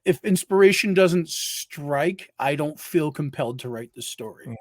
if inspiration doesn't strike, I don't feel compelled to write the story.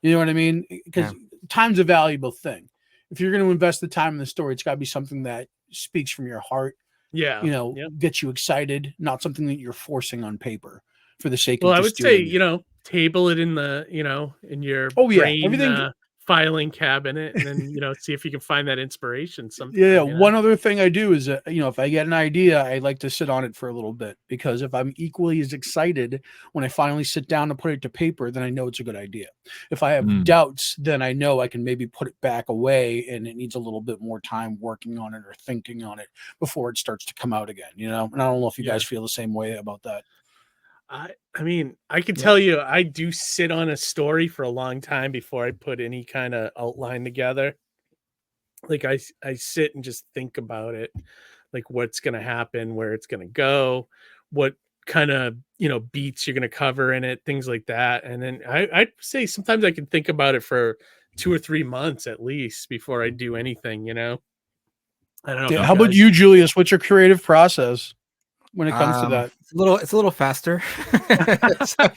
You know what I mean? Because time's a valuable thing. If you're going to invest the time in the story, it's got to be something that speaks from your heart. Yeah. You know, gets you excited, not something that you're forcing on paper for the sake Well, of I just would say, doing it. you know, table it in the, you know, in your brain everything. Filing cabinet, and then, you know, see if you can find that inspiration sometime. Yeah. You know? One other thing I do is, you know, if I get an idea, I like to sit on it for a little bit, because if I'm equally as excited when I finally sit down to put it to paper, then I know it's a good idea. If I have doubts, then I know I can maybe put it back away, and it needs a little bit more time working on it or thinking on it before it starts to come out again, you know? And I don't know if you guys feel the same way about that. I mean, I can tell you, I do sit on a story for a long time before I put any kind of outline together. Like I sit and just think about it, like what's going to happen, where it's going to go, what kind of, you know, beats you're going to cover in it, things like that. And then I'd say sometimes I can think about it for 2 or 3 months at least before I do anything, you know? I don't know. Yeah. How about you, Julius? What's your creative process when it comes to that? It's a little faster. So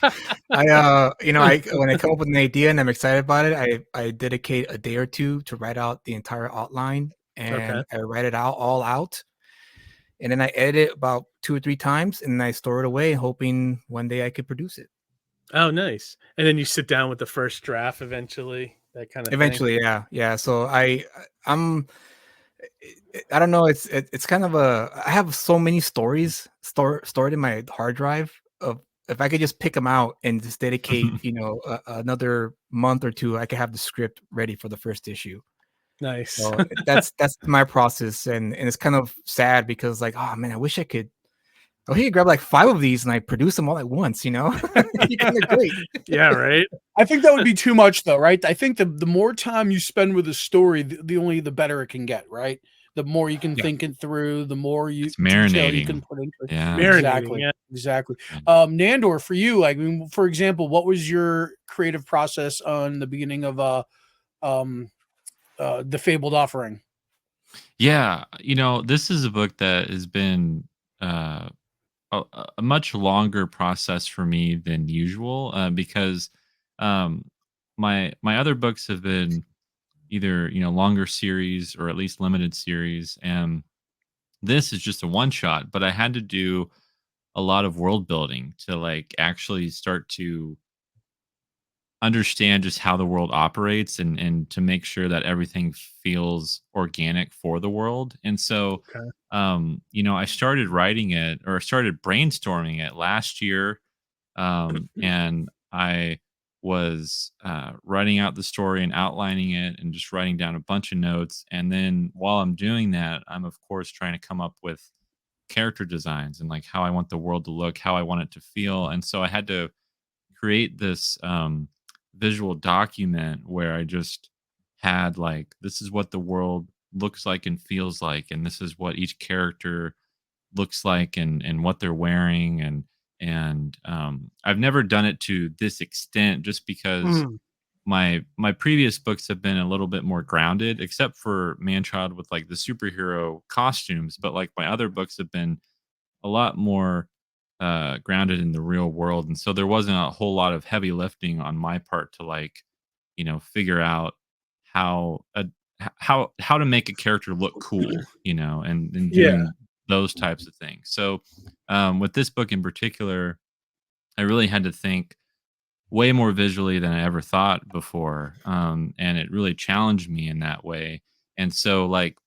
you know, when I come up with an idea and I'm excited about it, I dedicate a day or two to write out the entire outline, and I write it all out, and then I edit it about 2 or 3 times, and I store it away, hoping one day I could produce it. Oh, nice. And then you sit down with the first draft eventually, that kind of thing. Yeah. So I don't know. It's kind of I have so many stories stored in my hard drive. Of if I could just pick them out and just dedicate, you know, another month or two, I could have the script ready for the first issue. Nice. So that's my process, and it's kind of sad because, like, oh man, I wish I could. Oh, he could grab like 5 of these and I produce them all at once, you know? Kind of great. Yeah, right. I think that would be too much, though, right? I think the more time you spend with a story, the better it can get, right? The more you can think it through, the more it's marinating. You can put into it. Yeah, exactly. Nandor, for you, like, I mean, for example, what was your creative process on the beginning of The Fabled Offering? Yeah, you know, this is a book that has been a much longer process for me than usual, because my other books have been either, you know, longer series or at least limited series, and this is just a one shot. But I had to do a lot of world building to like actually start to understand just how the world operates, and to make sure that everything feels organic for the world. And so you know, I started writing it, or started brainstorming it last year, and I was writing out the story and outlining it and just writing down a bunch of notes. And then while I'm doing that, I'm of course trying to come up with character designs and like how I want the world to look, how I want it to feel. And so I had to create this visual document where I just had like, this is what the world looks like and feels like, and this is what each character looks like, and what they're wearing. And I've never done it to this extent, just because my previous books have been a little bit more grounded, except for Manchild with like the superhero costumes. But like my other books have been a lot more grounded in the real world, and so there wasn't a whole lot of heavy lifting on my part to, like, you know, figure out how to make a character look cool, you know, and doing those types of things. So with this book in particular, I really had to think way more visually than I ever thought before, and it really challenged me in that way. And so, like,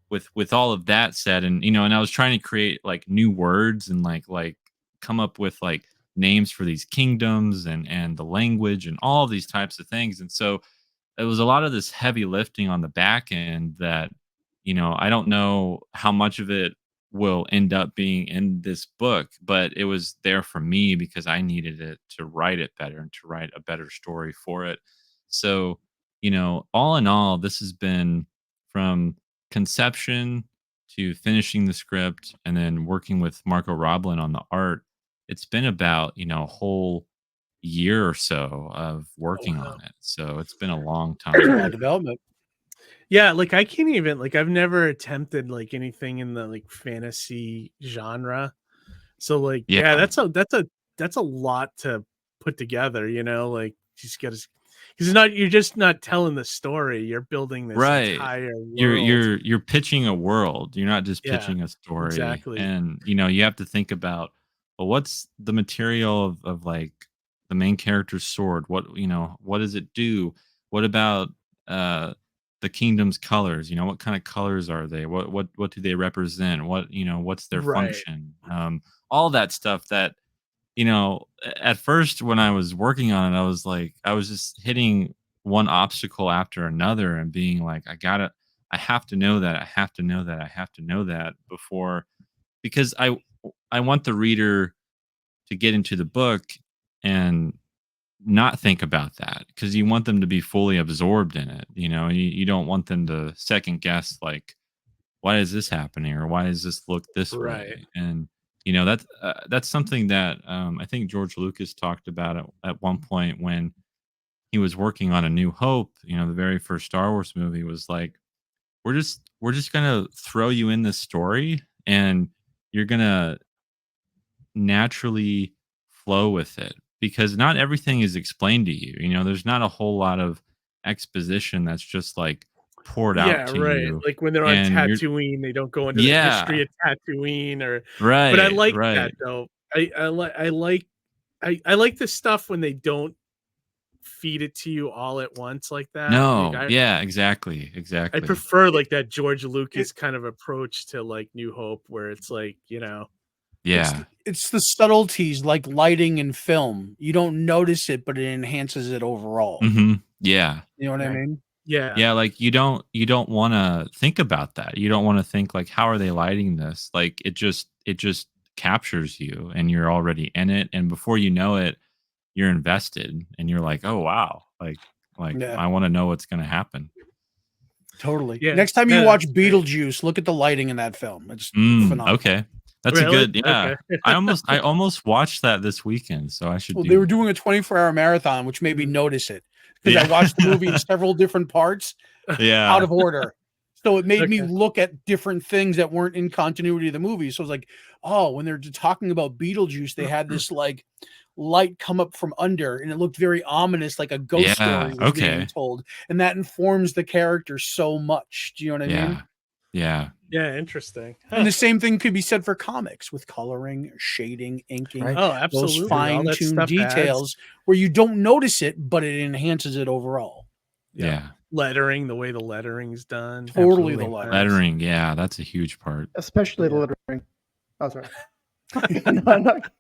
with all of that said, and you know, and I was trying to create like new words and like come up with like names for these kingdoms and the language and all of these types of things. And so it was a lot of this heavy lifting on the back end that, you know, I don't know how much of it will end up being in this book, but it was there for me because I needed it to write it better and to write a better story for it. So, you know, all in all, this has been from conception to finishing the script and then working with Marco Roblin on the art. It's been about, you know, a whole year or so of working on it. So it's been a long time. Development. Yeah, like I can't even, like, I've never attempted like anything in the like fantasy genre. So like, yeah, that's a lot to put together, you know, like just got to, because you're just not telling the story, you're building this entire world. You're pitching a world. You're not just Yeah, pitching a story. exactly. And you have to think about, well, what's the material of like the main character's sword? What does it do? What about the kingdom's colors? What kind of colors are they? What do they represent? What's their Right. function? All that stuff that at first when I was working on it, I was just hitting one obstacle after another and being like, I have to know that, I have to know that, I have to know that before, because I want the reader to get into the book and not think about that, because you want them to be fully absorbed in it. You don't want them to second guess, like, why is this happening, or why does this look this Right. way? And that's something that I think George Lucas talked about at one point when he was working on A New Hope. The very first Star Wars movie was like, we're just gonna throw you in this story, and you're gonna naturally flow with it, because not everything is explained to you. There's not a whole lot of exposition that's just like poured out Yeah, to right. you, Like when they're on and you're Tatooine, they don't go into the history yeah, of Tatooine, but I right, like that right. though. I like the stuff when they don't feed it to you all at once like that. Like No, yeah, exactly, I exactly. prefer like that George Lucas kind of approach to like New Hope, where it's like, Yeah. It's the subtleties like lighting and film. You don't notice it, but it enhances it overall. Yeah. You know what I mean? yeah, Yeah, like you don't wanna think about that. You don't wanna think like, how are they lighting this? Like it just captures you, and you're already in it, and before you know it, you're invested, and you're like, "Oh, wow." Like Yeah, I wanna know what's gonna happen. totally. yeah. Next time you No, watch that's great. Beetlejuice, look at the lighting in that film. It's phenomenal. Okay. That's a Really? good, yeah. Okay. I almost watched that this weekend, so I should Well, they do were that. doing a 24-hour marathon, which made me Mm. notice it because I Yeah. watched the movie in several different parts out Yeah. of order. So it made me Okay. look at different things that weren't in continuity of the movie. So I was like, oh, when they're talking about Beetlejuice, they had this like light come up from under and it looked very ominous, like a ghost Yeah, story was being okay. told. And that informs the character so much. Do you know what I mean? Yeah. Yeah. Yeah, interesting. And Huh. the same thing could be said for comics with coloring, shading, inking, Right. Oh, those absolutely. All that fine-tuned stuff adds. details where you don't notice it, but it enhances it overall. Yeah. Yeah. Lettering, the way the lettering's done. Totally the Absolutely. lettering. Lettering, yeah, that's a huge part. Especially the Yeah. lettering. Oh, sorry. No, I'm not-